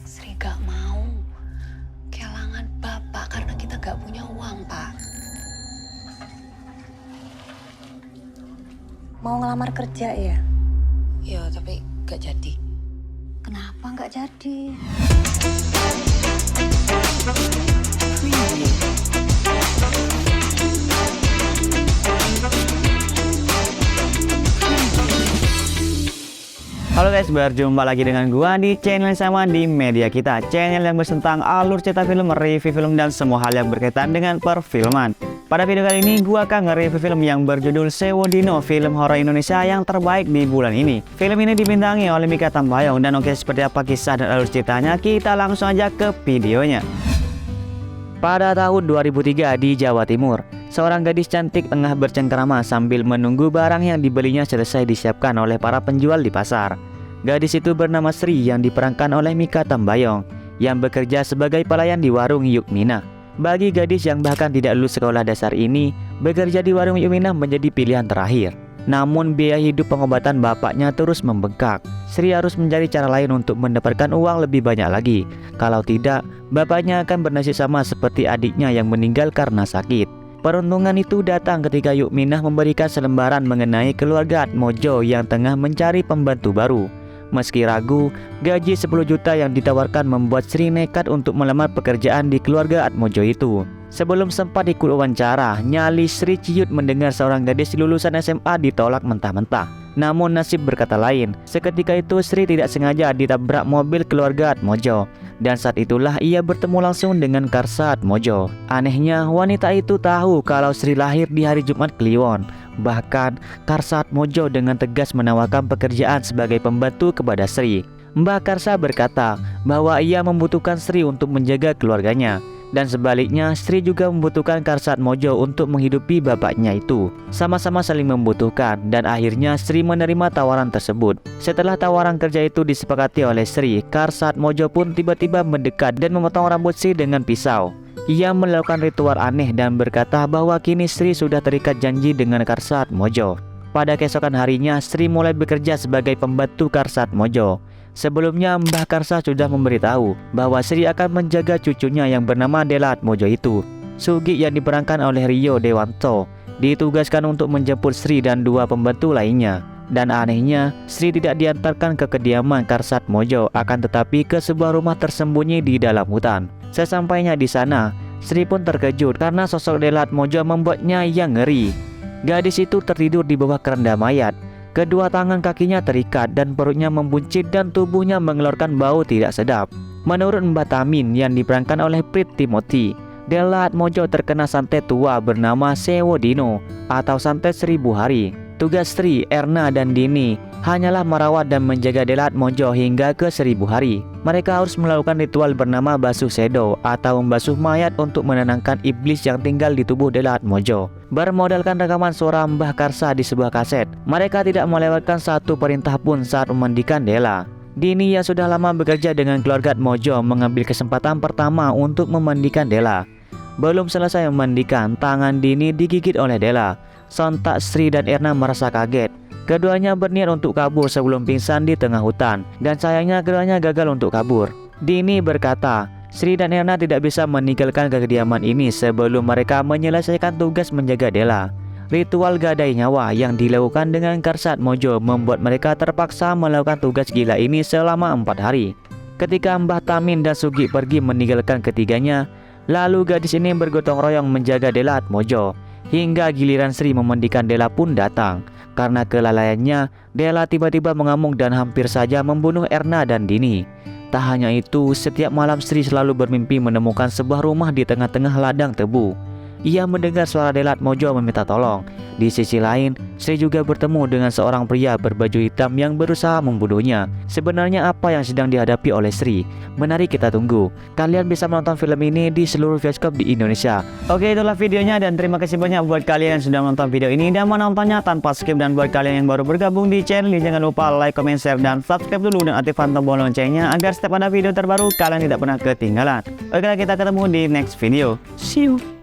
Sri gak mau kehilangan bapak karena kita gak punya uang, Pak. Mau ngelamar kerja ya? Iya, tapi gak jadi. Kenapa nggak jadi? Halo guys, berjumpa lagi dengan gua di channel sama di media kita, channel yang bahas tentang alur cerita film, review film, dan semua hal yang berkaitan dengan perfilman. Pada video kali ini gua akan nge-review film yang berjudul Sewodino, film horor Indonesia yang terbaik di bulan ini. Film ini dibintangi oleh Mikha Tambayong, dan oke, seperti apa kisah dan alur ceritanya, kita langsung aja ke videonya. Pada tahun 2003 di Jawa Timur, seorang gadis cantik tengah bercengkrama sambil menunggu barang yang dibelinya selesai disiapkan oleh para penjual di pasar. Gadis itu bernama Sri yang diperankan oleh Mikha Tambayong yang bekerja sebagai pelayan di warung Yukmina. Bagi gadis yang bahkan tidak lulus sekolah dasar ini, bekerja di warung Yukmina menjadi pilihan terakhir. Namun biaya hidup pengobatan bapaknya terus membengkak. Sri harus mencari cara lain untuk mendapatkan uang lebih banyak lagi. Kalau tidak, bapaknya akan bernasib sama seperti adiknya yang meninggal karena sakit. Peruntungan itu datang ketika Yukminah memberikan selembaran mengenai keluarga Atmojo yang tengah mencari pembantu baru. Meski ragu, gaji 10 juta yang ditawarkan membuat Sri nekat untuk melamar pekerjaan di keluarga Atmojo itu. Sebelum sempat ikut wawancara, nyali Sri ciut mendengar seorang gadis lulusan SMA ditolak mentah-mentah. Namun nasib berkata lain, seketika itu Sri tidak sengaja ditabrak mobil keluarga Atmojo. Dan saat itulah ia bertemu langsung dengan Karsa Atmojo. Anehnya, wanita itu tahu kalau Sri lahir di hari Jumat Kliwon. Bahkan, Karsa Atmojo dengan tegas menawarkan pekerjaan sebagai pembantu kepada Sri. Mbah Karsa berkata bahwa ia membutuhkan Sri untuk menjaga keluarganya. Dan sebaliknya, Sri juga membutuhkan Karsa Atmojo untuk menghidupi bapaknya itu. Sama-sama saling membutuhkan, dan akhirnya Sri menerima tawaran tersebut. Setelah tawaran kerja itu disepakati oleh Sri, Karsa Atmojo pun tiba-tiba mendekat dan memotong rambut Sri dengan pisau. Ia melakukan ritual aneh dan berkata bahwa kini Sri sudah terikat janji dengan Karsa Atmojo. Pada keesokan harinya, Sri mulai bekerja sebagai pembantu Karsa Atmojo. Sebelumnya, Mbah Karsa sudah memberitahu bahwa Sri akan menjaga cucunya yang bernama Dela Atmojo itu. Sugi yang diperankan oleh Rio Dewanto ditugaskan untuk menjemput Sri dan dua pembantu lainnya. Dan anehnya, Sri tidak diantarkan ke kediaman Karsa Atmojo, akan tetapi ke sebuah rumah tersembunyi di dalam hutan. Sesampainya di sana, Sri pun terkejut karena sosok Dela Atmojo membuatnya yang ngeri. Gadis itu tertidur di bawah keranda mayat. Kedua tangan kakinya terikat dan perutnya membuncit dan tubuhnya mengeluarkan bau tidak sedap. Menurut Mbah Tamin yang diperankan oleh Prit Timothy, Dela Atmojo terkena santet tua bernama Sewodino atau santet 1000 hari. Tugas Sri, Erna, dan Dini hanyalah merawat dan menjaga Dela Atmojo hingga ke 1000 hari. Mereka harus melakukan ritual bernama basuh sedo atau membasuh mayat untuk menenangkan iblis yang tinggal di tubuh Dela Atmojo. Bermodalkan rekaman suara Mbah Karsa di sebuah kaset, mereka tidak melewatkan satu perintah pun saat memandikan Dela. Dini yang sudah lama bekerja dengan keluarga Atmojo mengambil kesempatan pertama untuk memandikan Dela. Belum selesai memandikan, tangan Dini digigit oleh Dela. Sontak Sri dan Erna merasa kaget. Keduanya berniat untuk kabur sebelum pingsan di tengah hutan, dan sayangnya keduanya gagal untuk kabur. Dini berkata, Sri dan Erna tidak bisa meninggalkan kediaman ini sebelum mereka menyelesaikan tugas menjaga Dela. Ritual gadai nyawa yang dilakukan dengan Karsa Atmojo membuat mereka terpaksa melakukan tugas gila ini selama 4 hari. Ketika Mbah Tamin dan Sugi pergi meninggalkan ketiganya, lalu gadis ini bergotong royong menjaga Dela Atmojo. Hingga giliran Sri memandikan Dela pun datang. Karena kelalaiannya, Dela tiba-tiba mengamuk dan hampir saja membunuh Erna dan Dini. Tak hanya itu, setiap malam Sri selalu bermimpi menemukan sebuah rumah di tengah-tengah ladang tebu. Ia mendengar suara Dela Atmojo meminta tolong. Di sisi lain, Sri juga bertemu dengan seorang pria berbaju hitam yang berusaha membunuhnya. Sebenarnya apa yang sedang dihadapi oleh Sri? Mari kita tunggu. Kalian bisa menonton film ini di seluruh bioskop di Indonesia. Oke, itulah videonya, dan terima kasih banyak buat kalian yang sudah menonton video ini dan menontonnya tanpa skip. Dan buat kalian yang baru bergabung di channel ini, jangan lupa like, comment, share, dan subscribe dulu, dan aktifkan tombol loncengnya agar setiap ada video terbaru kalian tidak pernah ketinggalan. Oke, kita ketemu di next video. See you.